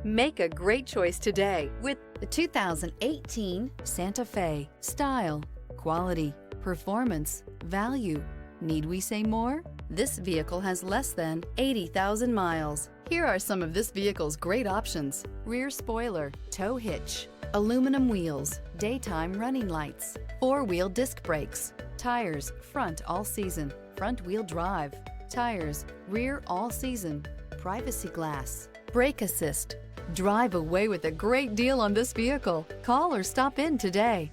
Make a great choice today with the 2018 Santa Fe. Style, quality, performance, value. Need we say more? This vehicle has less than 80,000 miles. Here are some of this vehicle's great options: rear spoiler, tow hitch, aluminum wheels, daytime running lights, four-wheel disc brakes, tires front all season, front wheel drive, tires rear all season, privacy glass, brake assist. Drive away with a great deal on this vehicle. Call or stop in today.